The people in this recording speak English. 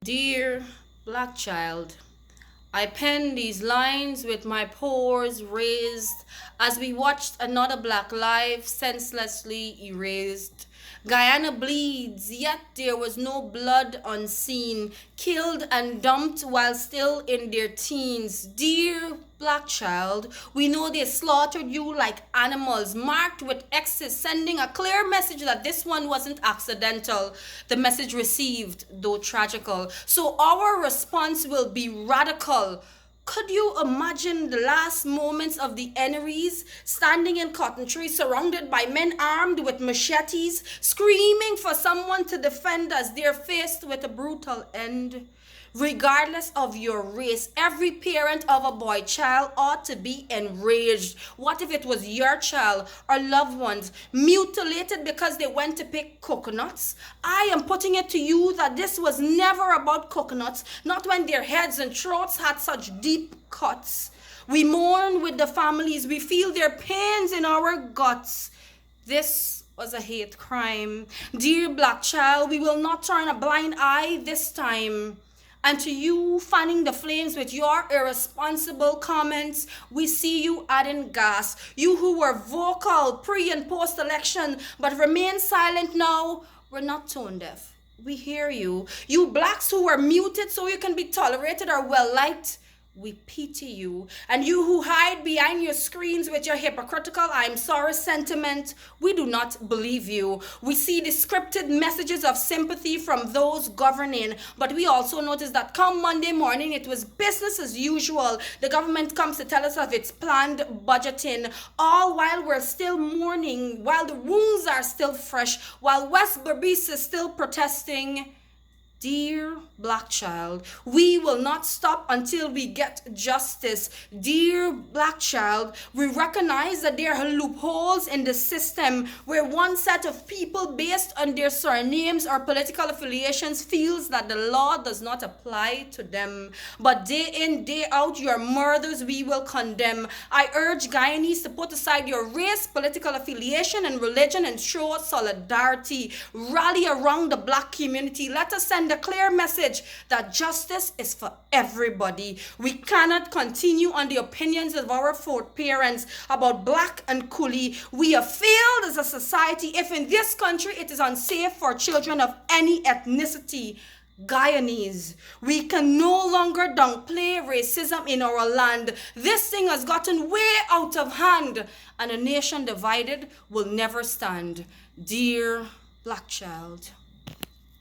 Dear black child, I pen these lines with my paws raised as we watched another black life senselessly erased. Guyana bleeds, yet there was no blood unseen, killed and dumped while still in their teens. Dear black child, we know they slaughtered you like animals, marked with X's, sending a clear message that this one wasn't accidental. The message received, though tragical. So our response will be radical. Could you imagine the last moments of the Eneries standing in cotton trees surrounded by men armed with machetes, screaming for someone to defend us? They're faced with a brutal end. Regardless of your race, every parent of a boy child ought to be enraged. What if it was your child or loved ones mutilated because they went to pick coconuts? I am putting it to you that this was never about coconuts, not when their heads and throats had such deep cuts. We mourn with the families, we feel their pains in our guts. This was a hate crime. Dear black child, we will not turn a blind eye this time. And to you fanning the flames with your irresponsible comments, we see you adding gas. You who were vocal pre and post election but remain silent now, we're not tone deaf. We hear you. You blacks who were muted so you can be tolerated or well liked, we pity you. And you who hide behind your screens with your hypocritical I'm sorry sentiment, we do not believe you. We see the scripted messages of sympathy from those governing, but we also notice that come Monday morning it was business as usual. The government comes to tell us of its planned budgeting, all while we're still mourning, while the wounds are still fresh, while West Berbice is still protesting. Dear black child, we will not stop until we get justice. Dear black child, we recognize that there are loopholes in the system where one set of people based on their surnames or political affiliations feels that the law does not apply to them. But day in, day out, your murders we will condemn. I urge Guyanese to put aside your race, political affiliation, and religion and show solidarity. Rally around the black community. Let us send a clear message that justice is for everybody. We cannot continue on the opinions of our parents about black and coolie. We have failed as a society if in this country it is unsafe for children of any ethnicity. Guyanese, we can no longer downplay racism in our land. This thing has gotten way out of hand, and a nation divided will never stand. Dear black child.